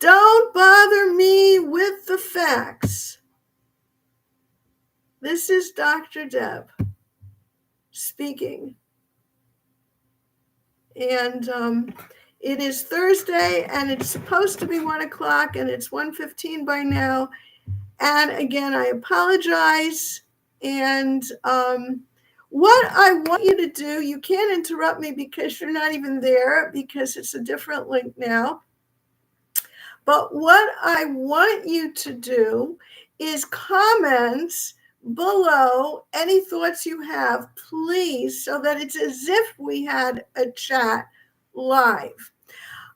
Don't bother me with the facts. This is Dr. Deb speaking. And it is Thursday, and it's supposed to be 1 o'clock, and it's 1:15 by now. And again, I apologize. And what I want you to do, you can't interrupt me because you're not even there, because it's a different link now. But what I want you to do is comment below any thoughts you have, please, so that it's as if we had a chat live.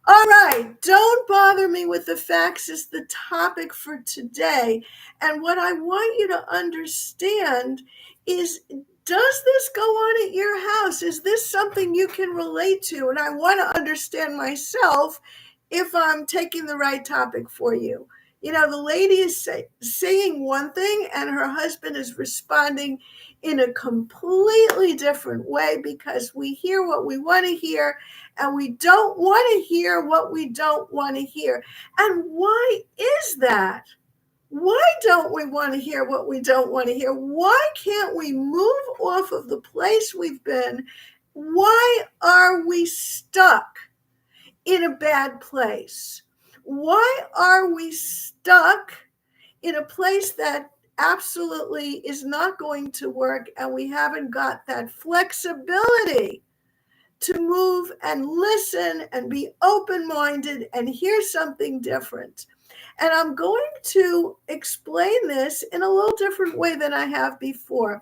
All right, don't bother me with the facts is the topic for today. And what I want you to understand is, does this go on at your house? Is this something you can relate to? And I want to understand myself if I'm taking the right topic for you. You know, the lady is saying one thing and her husband is responding in a completely different way, because we hear what we want to hear and we don't want to hear what we don't want to hear. And why is that? Why don't we want to hear what we don't want to hear? Why can't we move off of the place we've been? Why are we stuck in a bad place? Why are we stuck in a place that absolutely is not going to work, and we haven't got that flexibility to move and listen and be open-minded and hear something different? And I'm going to explain this in a little different way than I have before.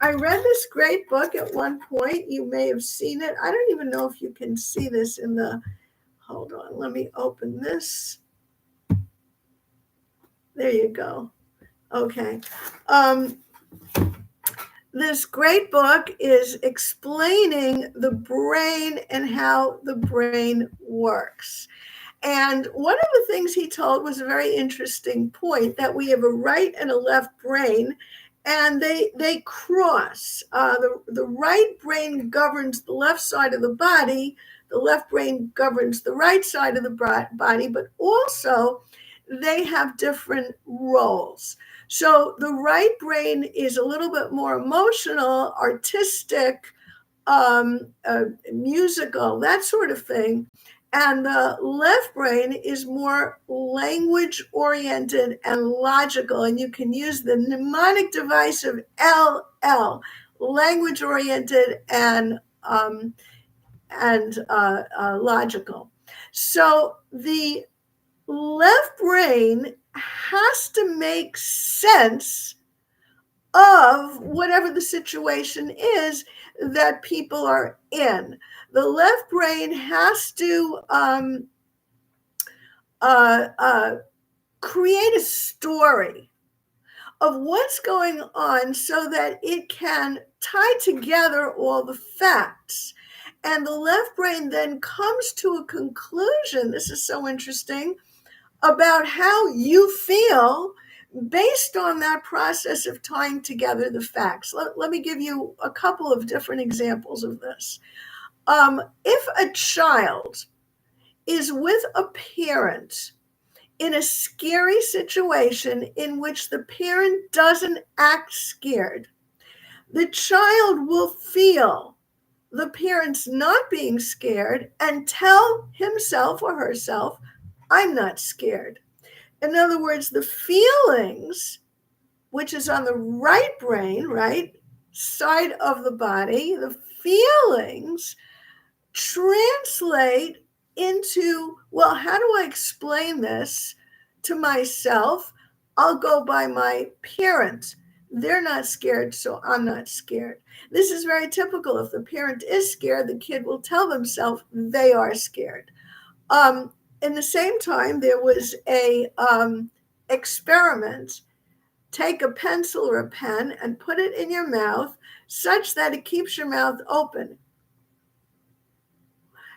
I read this great book at one point. You may have seen it. I don't even know if you can see this in the, hold on, let me open this. There you go. Okay. This great book is explaining the brain and how the brain works. And one of the things he told was a very interesting point, that we have a right and a left brain, and they cross. The right brain governs the left side of the body. The left brain governs the right side of the body, but also they have different roles. So the right brain is a little bit more emotional, artistic, musical, that sort of thing. And the left brain is more language oriented and logical. And you can use the mnemonic device of LL, language oriented and logical. So the left brain has to make sense of whatever the situation is that people are in. The left brain has to create a story of what's going on so that it can tie together all the facts. And the left brain then comes to a conclusion, this is so interesting, about how you feel based on that process of tying together the facts. Let me give you a couple of different examples of this. If a child is with a parent in a scary situation in which the parent doesn't act scared, the child will feel the parent's not being scared and tell himself or herself, I'm not scared. In other words, the feelings, which is on the right brain, right side of the body, the feelings translate into, well, how do I explain this to myself? I'll go by my parent. They're not scared, so I'm not scared. This is very typical. If the parent is scared, the kid will tell themselves they are scared. In the same time, there was a experiment. Take a pencil or a pen and put it in your mouth such that it keeps your mouth open.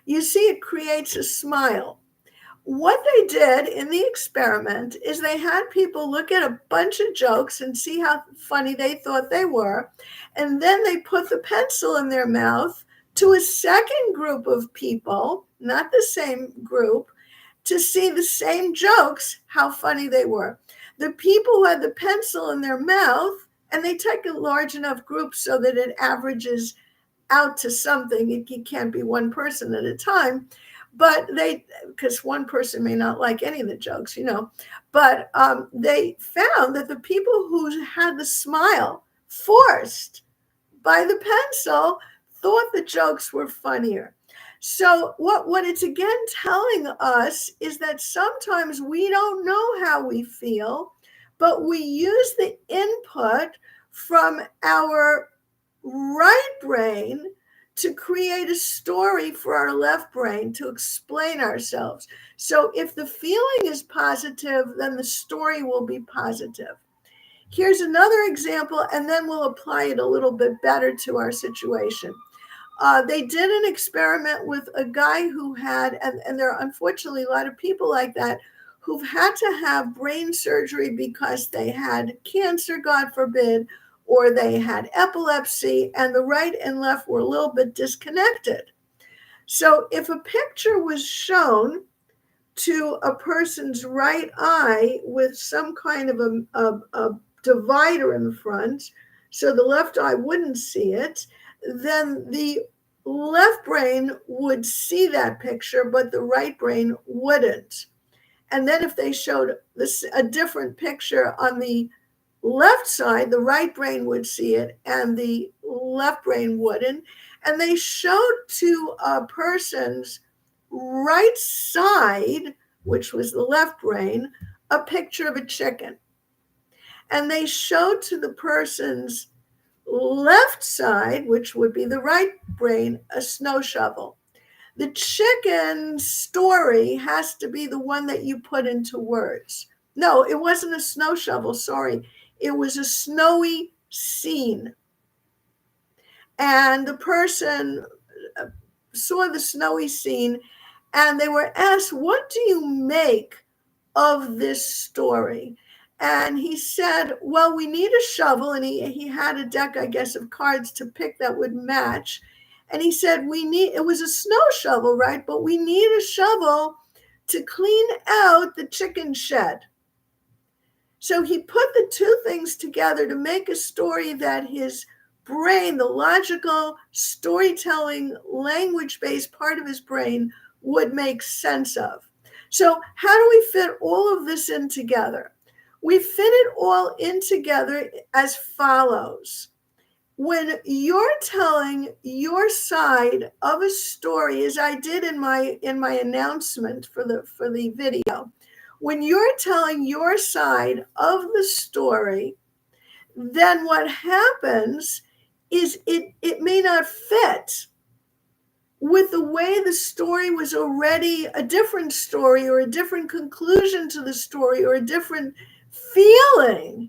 You see, it creates a smile. What they did in the experiment is they had people look at a bunch of jokes and see how funny they thought they were. And then they put the pencil in their mouth to a second group of people, not the same group, to see the same jokes, how funny they were. The people who had the pencil in their mouth, and they take a large enough group so that it averages out to something. It can't be one person at a time, but because one person may not like any of the jokes, but they found that the people who had the smile forced by the pencil thought the jokes were funnier. So what it's again telling us is that sometimes we don't know how we feel, but we use the input from our right brain to create a story for our left brain to explain ourselves. So if the feeling is positive, then the story will be positive. Here's another example, and then we'll apply it a little bit better to our situation. They did an experiment with a guy who had, and there are unfortunately a lot of people like that, who've had to have brain surgery because they had cancer, God forbid, or they had epilepsy, and the right and left were a little bit disconnected. So if a picture was shown to a person's right eye with some kind of a divider in the front, so the left eye wouldn't see it, then the left brain would see that picture, but the right brain wouldn't. And then if they showed a different picture on the left side, the right brain would see it and the left brain wouldn't. And they showed to a person's right side, which was the left brain, a picture of a chicken. And they showed to the person's left side, which would be the right brain, a snow shovel. The chicken story has to be the one that you put into words. No, it wasn't a snow shovel, sorry. It was a snowy scene. And the person saw the snowy scene, and they were asked, what do you make of this story? And he said, well, we need a shovel. And he had a deck, I guess, of cards to pick that would match. And he said, it was a snow shovel, right? But we need a shovel to clean out the chicken shed. So he put the two things together to make a story that his brain, the logical, storytelling, language-based part of his brain would make sense of. So how do we fit all of this in together? We fit it all in together as follows. When you're telling your side of a story, as I did in my announcement for the video, when you're telling your side of the story, then what happens is it may not fit with the way the story was already a different story, or a different conclusion to the story, or a different feeling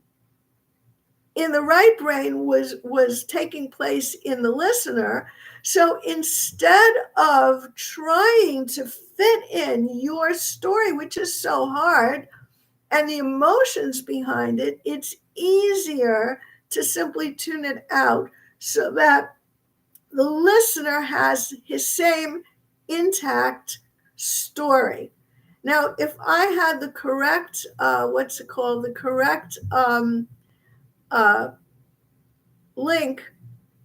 in the right brain was taking place in the listener. So instead of trying to fit in your story, which is so hard, and the emotions behind it, it's easier to simply tune it out so that the listener has his same intact story. Now, if I had the correct, the correct link,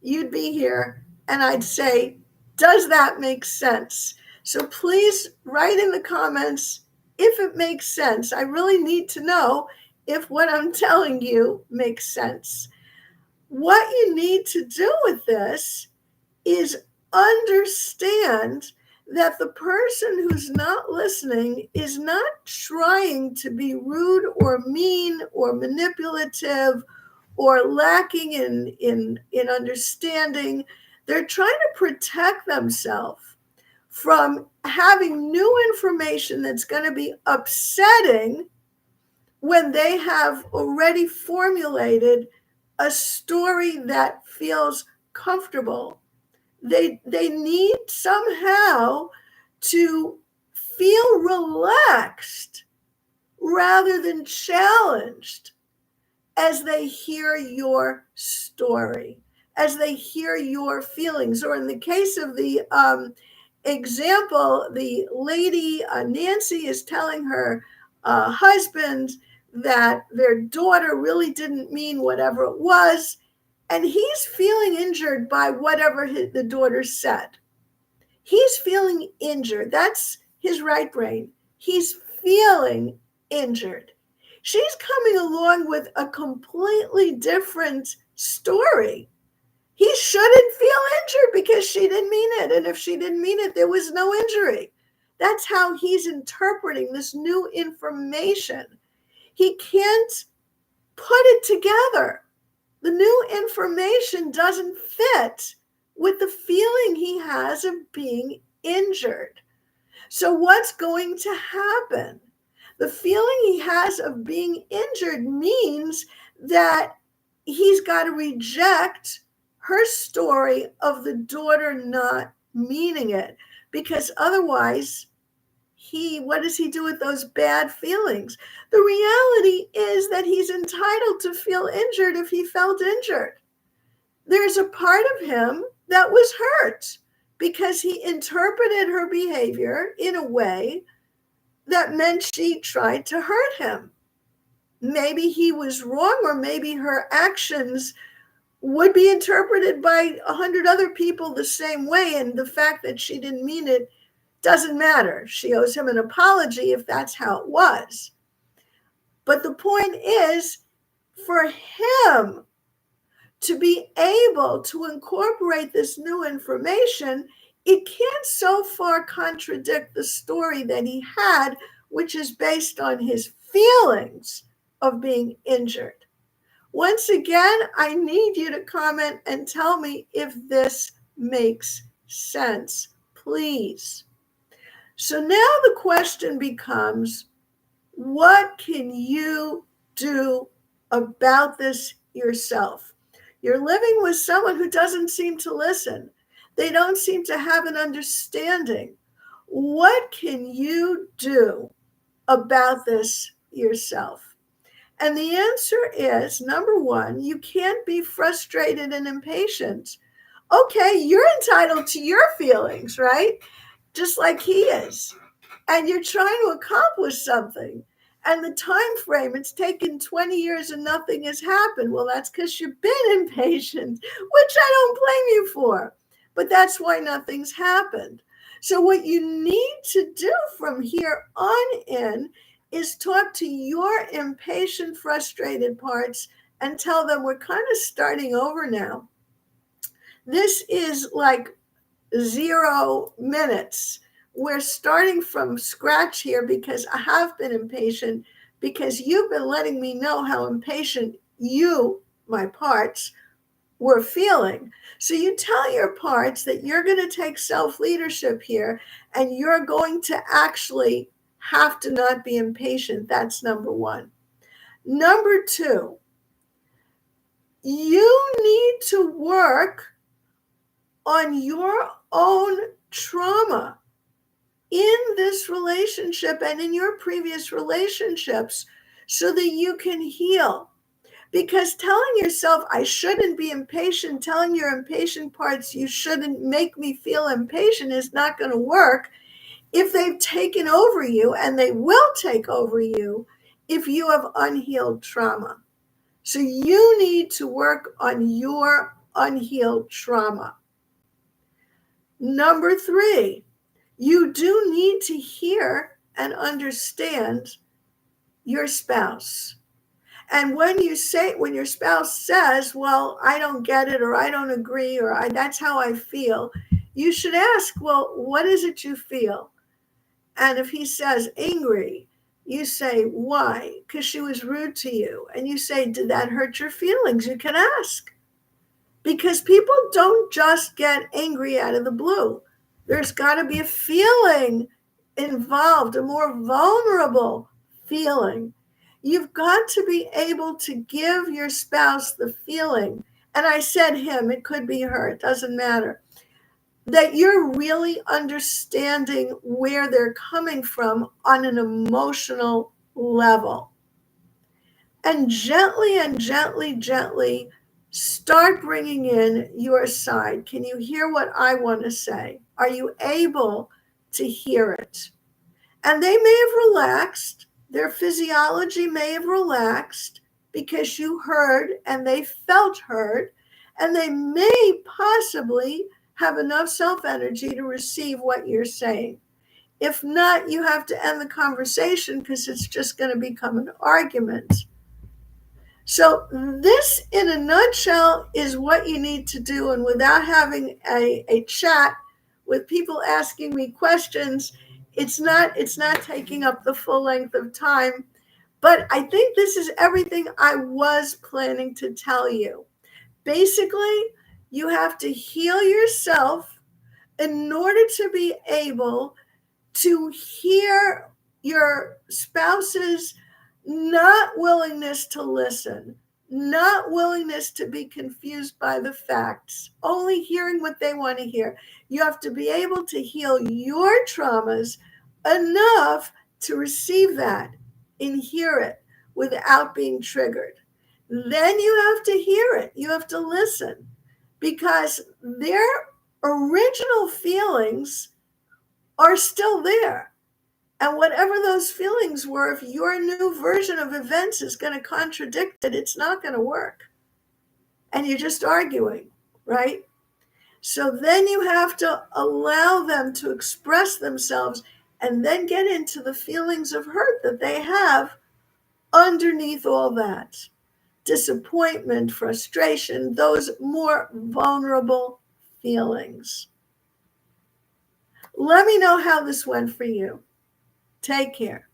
you'd be here, and I'd say, does that make sense? So please write in the comments if it makes sense. I really need to know if what I'm telling you makes sense. What you need to do with this is understand that the person who's not listening is not trying to be rude or mean or manipulative or lacking in understanding. They're trying to protect themselves from having new information that's going to be upsetting when they have already formulated a story that feels comfortable. They need somehow to feel relaxed rather than challenged as they hear your story, as they hear your feelings. Or in the case of the example, the lady, Nancy, is telling her husband that their daughter really didn't mean whatever it was, and he's feeling injured by whatever the daughter said. He's feeling injured. That's his right brain. He's feeling injured. She's coming along with a completely different story. He shouldn't feel injured because she didn't mean it. And if she didn't mean it, there was no injury. That's how he's interpreting this new information. He can't put it together. The new information doesn't fit with the feeling he has of being injured. So what's going to happen? The feeling he has of being injured means that he's got to reject her story of the daughter not meaning it, because otherwise what does he do with those bad feelings? The reality is that he's entitled to feel injured if he felt injured. There's a part of him that was hurt because he interpreted her behavior in a way that meant she tried to hurt him. Maybe he was wrong, or maybe her actions would be interpreted by 100 other people the same way, and the fact that she didn't mean it doesn't matter. She owes him an apology if that's how it was. But the point is, for him to be able to incorporate this new information, it can't so far contradict the story that he had, which is based on his feelings of being injured. Once again, I need you to comment and tell me if this makes sense, please. So now the question becomes, what can you do about this yourself? You're living with someone who doesn't seem to listen. They don't seem to have an understanding. What can you do about this yourself? And the answer is, number one, you can't be frustrated and impatient. Okay, you're entitled to your feelings, right? Just like he is. And you're trying to accomplish something. And the time frame, it's taken 20 years and nothing has happened. Well, that's because you've been impatient, which I don't blame you for. But that's why nothing's happened. So what you need to do from here on in is talk to your impatient, frustrated parts and tell them, we're kind of starting over now. This is like 0 minutes. We're starting from scratch here because I have been impatient, because you've been letting me know how impatient you, my parts, were feeling. So you tell your parts that you're going to take self-leadership here, and you're going to actually have to not be impatient. That's number one. Number two, you need to work on your own trauma in this relationship and in your previous relationships so that you can heal. Because telling yourself, I shouldn't be impatient, telling your impatient parts, you shouldn't make me feel impatient, is not going to work if they've taken over you, and they will take over you if you have unhealed trauma. So you need to work on your unhealed trauma. Number three, you do need to hear and understand your spouse. And when your spouse says, well, I don't get it, or I don't agree, or that's how I feel, you should ask, well, what is it you feel? And if he says angry, you say, why? Because she was rude to you. And you say, did that hurt your feelings? You can ask. Because people don't just get angry out of the blue. There's got to be a feeling involved, a more vulnerable feeling. You've got to be able to give your spouse the feeling, and I said him, it could be her, it doesn't matter, that you're really understanding where they're coming from on an emotional level. And gently start bringing in your side. Can you hear what I want to say? Are you able to hear it? And they may have relaxed. Their physiology may have relaxed because you heard and they felt heard. And they may possibly have enough self-energy to receive what you're saying. If not, you have to end the conversation because it's just going to become an argument. So this, in a nutshell, is what you need to do. And without having a chat with people asking me questions, it's not taking up the full length of time. But I think this is everything I was planning to tell you. Basically, you have to heal yourself in order to be able to hear your spouse's not willingness to listen, not willingness to be confused by the facts, only hearing what they want to hear. You have to be able to heal your traumas enough to receive that and hear it without being triggered. Then you have to hear it. You have to listen because their original feelings are still there. And whatever those feelings were, if your new version of events is going to contradict it, it's not going to work. And you're just arguing, right? So then you have to allow them to express themselves and then get into the feelings of hurt that they have underneath all that. Disappointment, frustration, those more vulnerable feelings. Let me know how this went for you. Take care.